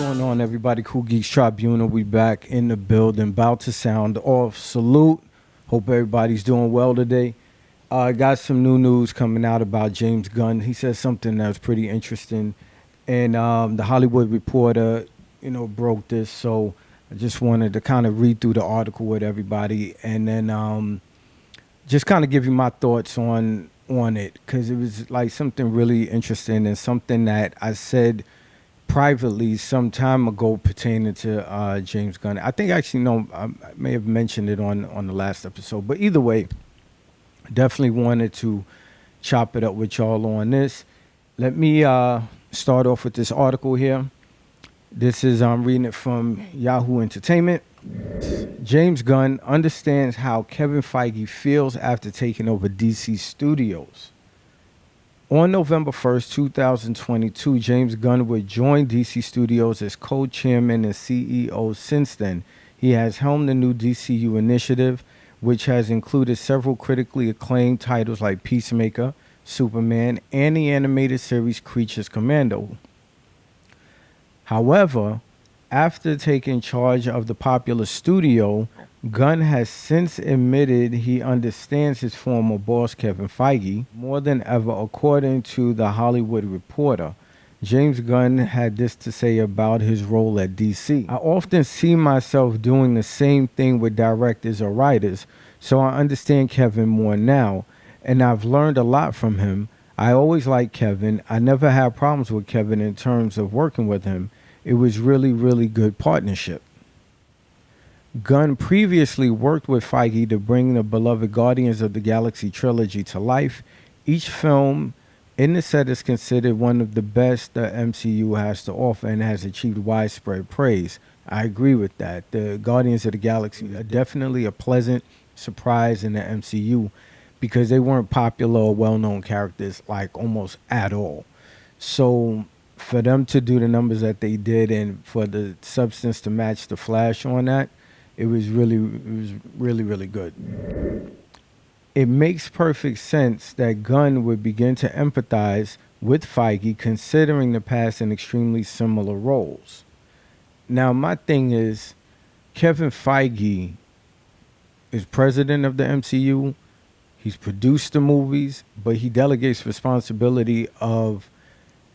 going on, everybody? Cool Geeks Tribunal. We back in the building, about to sound off. Salute. Hope everybody's doing well today. Got some new news coming out about James Gunn. He said something that was pretty interesting, and the Hollywood Reporter, broke this. So I just wanted to kind of read through the article with everybody, and then just kind of give you my thoughts on it, because it was like something really interesting and something that I said privately some time ago pertaining to James Gunn. I think actually no, I may have mentioned it on the last episode, but either way, definitely wanted to chop it up with y'all on this. Let me start off with this article here. This is I'm reading it from Yahoo Entertainment. James Gunn understands how Kevin Feige feels after taking over DC Studios. On November 1st, 2022, James Gunn would join DC Studios as co-chairman and CEO. Since then, he has helmed the new DCU initiative, which has included several critically acclaimed titles like Peacemaker, Superman, and the animated series Creatures Commando. However, after taking charge of the popular studio, Gunn has since admitted he understands his former boss, Kevin Feige, more than ever, according to The Hollywood Reporter. James Gunn had this to say about his role at DC. I often see myself doing the same thing with directors or writers, so I understand Kevin more now, and I've learned a lot from him. I always liked Kevin. I never had problems with Kevin in terms of working with him. It was really, really good partnership. Gunn previously worked with Feige to bring the beloved Guardians of the Galaxy trilogy to life. Each film in the set is considered one of the best the MCU has to offer and has achieved widespread praise. I agree with that. The Guardians of the Galaxy are definitely a pleasant surprise in the MCU because they weren't popular or well-known characters like almost at all. So for them to do the numbers that they did and for the substance to match the Flash on that, it was really, really good. It makes perfect sense that Gunn would begin to empathize with Feige, considering the past in extremely similar roles. Now, my thing is, Kevin Feige is president of the MCU. He's produced the movies, but he delegates responsibility of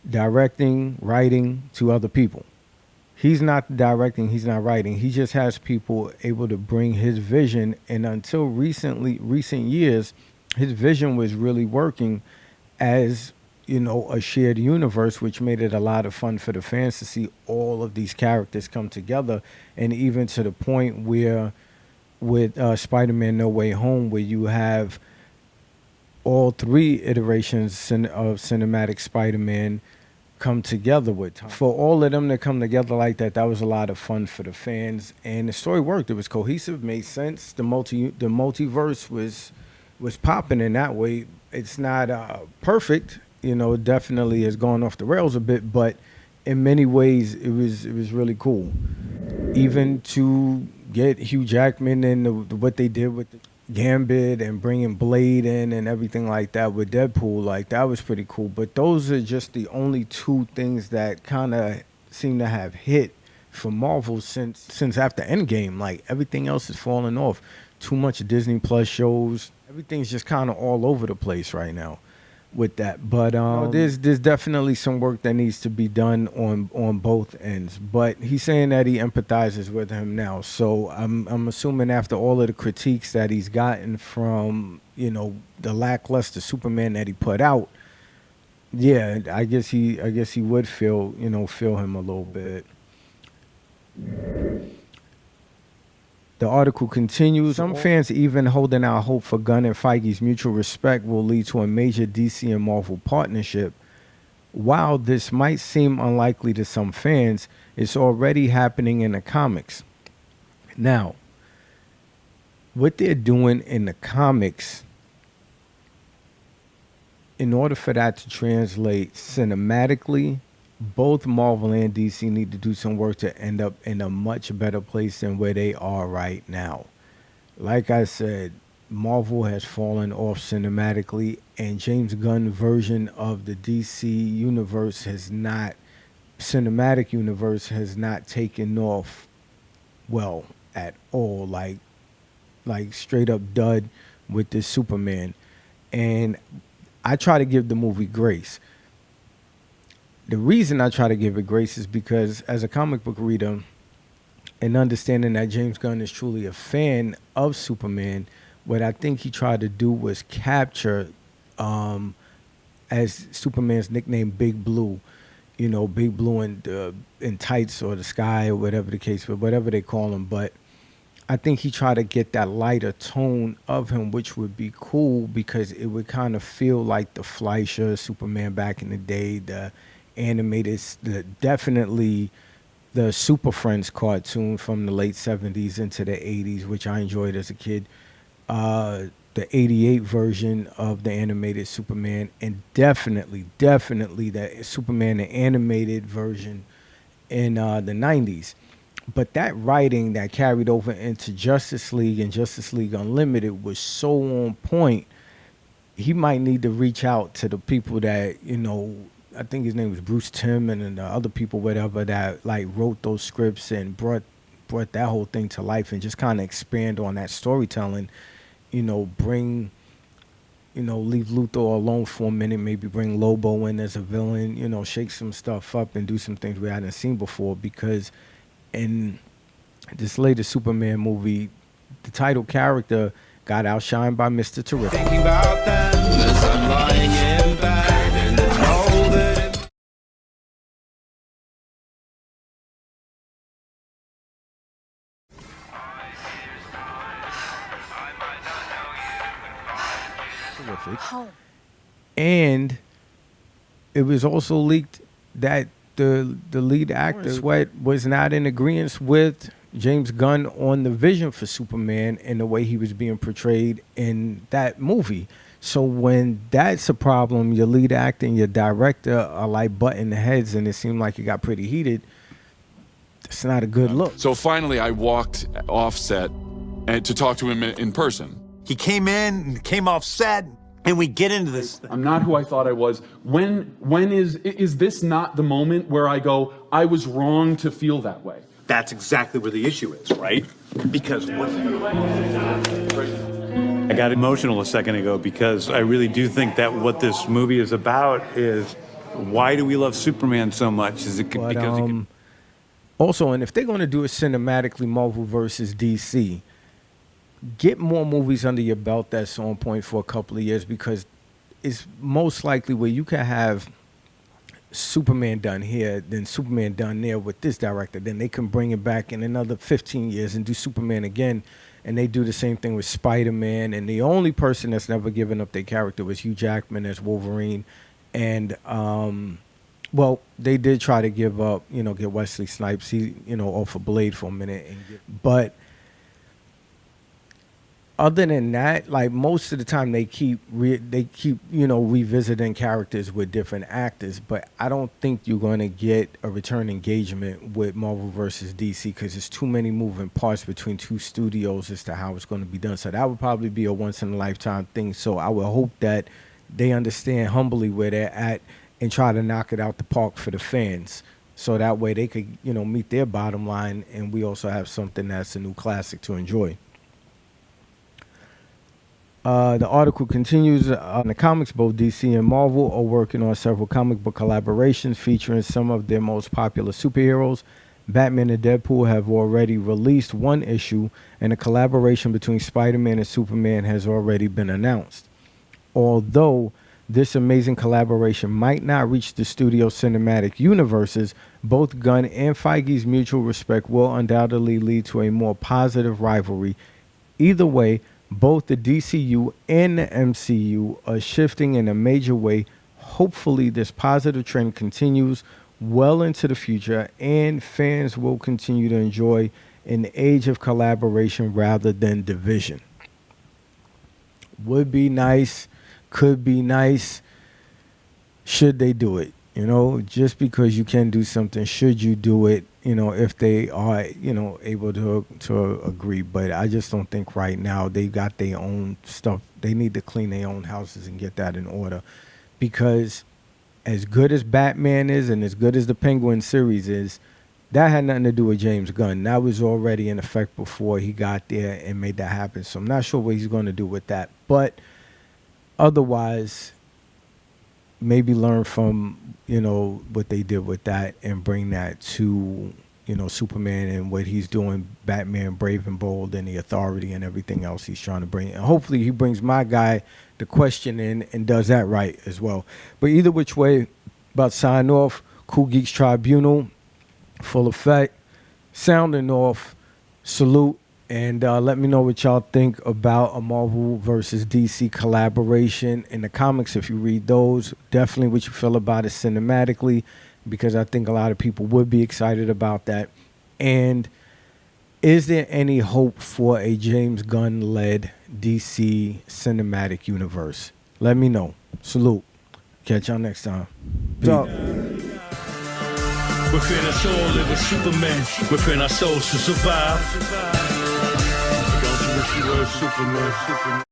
directing, writing to other people. He's not directing, he's not writing. He just has people able to bring his vision. And until recent years, his vision was really working as, a shared universe, which made it a lot of fun for the fans to see all of these characters come together. And even to the point where with Spider-Man No Way Home, where you have all three iterations of cinematic Spider-Man come together with time. For all of them to come together like that, that was a lot of fun for the fans, and the story worked. It was cohesive, made sense. The multiverse was popping in that way. It's not perfect, it definitely has gone off the rails a bit, but in many ways it was really cool. Even to get Hugh Jackman and what they did with the Gambit and bringing Blade in and everything like that with Deadpool, like that was pretty cool. But those are just the only two things that kind of seem to have hit for Marvel since after Endgame. Like everything else is falling off. Too much Disney Plus shows. Everything's just kind of all over the place right now with that. But there's definitely some work that needs to be done on both ends. But he's saying that he empathizes with him now. So I'm assuming after all of the critiques that he's gotten from, the lackluster Superman that he put out, yeah, I guess he would feel him a little bit. The article continues. Some fans even holding out hope for Gunn and Feige's mutual respect will lead to a major DC and Marvel partnership. While this might seem unlikely to some fans, it's already happening in the comics. Now, what they're doing in the comics, in order for that to translate cinematically, both Marvel and DC need to do some work to end up in a much better place than where they are right now. Like I said, Marvel has fallen off cinematically, and James Gunn's version of the DC universe has not cinematic universe has not taken off well at all. Like straight up dud with this Superman. And I try to give the movie grace. The reason I try to give it grace is because as a comic book reader and understanding that James Gunn is truly a fan of Superman, what I think he tried to do was capture, as Superman's nickname, Big Blue. You know, Big Blue in tights or the sky or whatever the case, but whatever they call him. But I think he tried to get that lighter tone of him, which would be cool because it would kind of feel like the Fleischer Superman back in the day, the animated, definitely the Super Friends cartoon from the late 70s into the 80s, which I enjoyed as a kid. The 88 version of the animated Superman, and definitely the Superman, the animated version in the 90s. But that writing that carried over into Justice League and Justice League Unlimited was so on point. He might need to reach out to the people that, you know, I think his name was Bruce Timm and then the other people, whatever, that like wrote those scripts and brought that whole thing to life and just kind of expand on that storytelling. You know, leave Luthor alone for a minute, maybe bring Lobo in as a villain, you know, shake some stuff up and do some things we hadn't seen before. Because in this latest Superman movie, the title character got outshined by Mr. Terrific. Thinking about them as I'm lying in bed and I know that terrific. And it was also leaked that the lead actor Sweat was not in agreement with James Gunn on the vision for Superman and the way he was being portrayed in that movie. So when that's a problem, your lead actor and your director are like butting heads, and it seemed like it got pretty heated. It's not a good look. So finally, I walked off set and to talk to him in person. He came in, came off set, and we get into this. I'm not who I thought I was. When is this not the moment where I go, I was wrong to feel that way? That's exactly where the issue is, right? Because what... I got emotional a second ago because I really do think that what this movie is about is why do we love Superman so much? Is it because also, and if they're going to do it cinematically, Marvel versus DC, get more movies under your belt that's on point for a couple of years, because it's most likely where you can have Superman done here, then Superman done there with this director. Then they can bring it back in another 15 years and do Superman again. And they do the same thing with Spider-Man. And the only person that's never given up their character was Hugh Jackman as Wolverine. And, well, they did try to give up, you know, get Wesley Snipes, off a Blade for a minute. But other than that, like most of the time they keep revisiting characters with different actors, but I don't think you're going to get a return engagement with Marvel versus DC because there's too many moving parts between two studios as to how it's going to be done. So that would probably be a once in a lifetime thing. So I would hope that they understand humbly where they're at and try to knock it out the park for the fans. So that way they could, meet their bottom line, and we also have something that's a new classic to enjoy. The article continues, in the comics, both DC and Marvel are working on several comic book collaborations featuring some of their most popular superheroes. Batman and Deadpool have already released one issue, and a collaboration between Spider-Man and Superman has already been announced. Although this amazing collaboration might not reach the studio cinematic universes, both Gunn and Feige's mutual respect will undoubtedly lead to a more positive rivalry. Either way, both the DCU and the MCU are shifting in a major way. Hopefully, this positive trend continues well into the future, and fans will continue to enjoy an age of collaboration rather than division. Would be nice, could be nice, should they do it? Just because you can do something, should you do it? If they are, able to agree. But I just don't think right now they got their own stuff. They need to clean their own houses and get that in order, because as good as Batman is and as good as the Penguin series is, that had nothing to do with James Gunn. That was already in effect before he got there and made that happen. So I'm not sure what he's going to do with that. But otherwise, maybe learn from, what they did with that and bring that to, Superman and what he's doing, Batman Brave and Bold, and the Authority and everything else he's trying to bring. And hopefully he brings my guy The Question in and does that right as well. But either which way, about sign off. Cool Geeks Tribunal, full effect, sounding off, salute, and let me know what y'all think about a Marvel versus DC collaboration in the comics. If you read those, definitely what you feel about it cinematically, because I think a lot of people would be excited about that. And is there any hope for a James Gunn-led DC cinematic universe? Let me know. Salute. Catch y'all next time. Peace. Within us all live a Superman. Within our souls to survive. Don't you wish you were Superman?